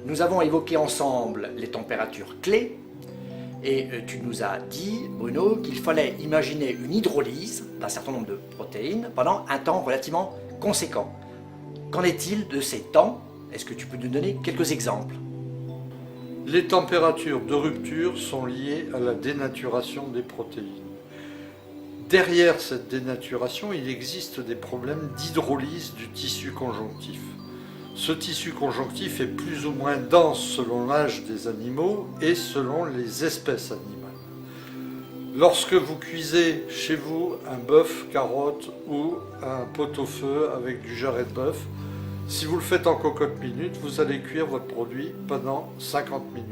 Nous avons évoqué ensemble les températures clés et tu nous as dit, Bruno, qu'il fallait imaginer une hydrolyse d'un certain nombre de protéines pendant un temps relativement conséquent. Qu'en est-il de ces temps? Est-ce que tu peux nous donner quelques exemples? Les températures de rupture sont liées à la dénaturation des protéines. Derrière cette dénaturation, il existe des problèmes d'hydrolyse du tissu conjonctif. Ce tissu conjonctif est plus ou moins dense selon l'âge des animaux et selon les espèces animales. Lorsque vous cuisez chez vous un bœuf carotte ou un pot-au-feu avec du jarret de bœuf, si vous le faites en cocotte minute, vous allez cuire votre produit pendant 50 minutes.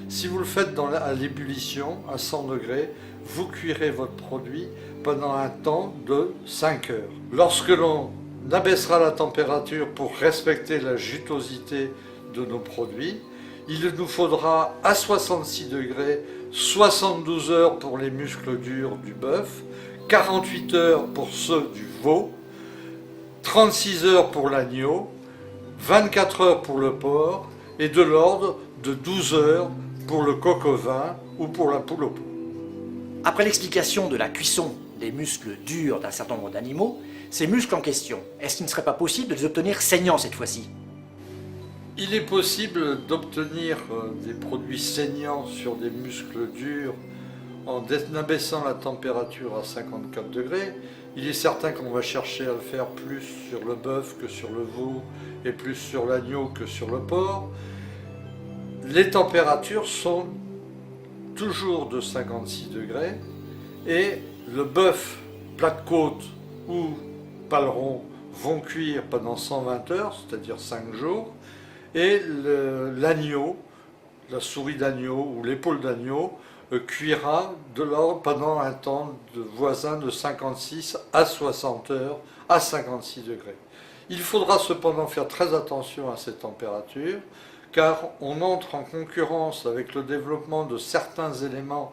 Si vous le faites à l'ébullition, à 100 degrés, vous cuirez votre produit pendant un temps de 5 heures. Lorsque l'on abaissera la température pour respecter la jutosité de nos produits, il nous faudra à 66 degrés 72 heures pour les muscles durs du bœuf, 48 heures pour ceux du veau, 36 heures pour l'agneau, 24 heures pour le porc et de l'ordre de 12 heures pour le coq au vin ou pour la poule au pot. Après l'explication de la cuisson des muscles durs d'un certain nombre d'animaux, ces muscles en question, est-ce qu'il ne serait pas possible de les obtenir saignants cette fois-ci? Il est possible d'obtenir des produits saignants sur des muscles durs en abaissant la température à 54 degrés. Il est certain qu'on va chercher à le faire plus sur le bœuf que sur le veau et plus sur l'agneau que sur le porc. Les températures sont toujours de 56 degrés et le bœuf, plat de côte ou paleron vont cuire pendant 120 heures, c'est-à-dire 5 jours, et l'agneau, la souris d'agneau ou l'épaule d'agneau cuira pendant un temps voisin de 56 à 60 heures à 56 degrés. Il faudra cependant faire très attention à ces températures car on entre en concurrence avec le développement de certains éléments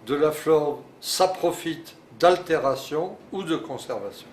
de la flore, ça profite d'altération ou de conservation.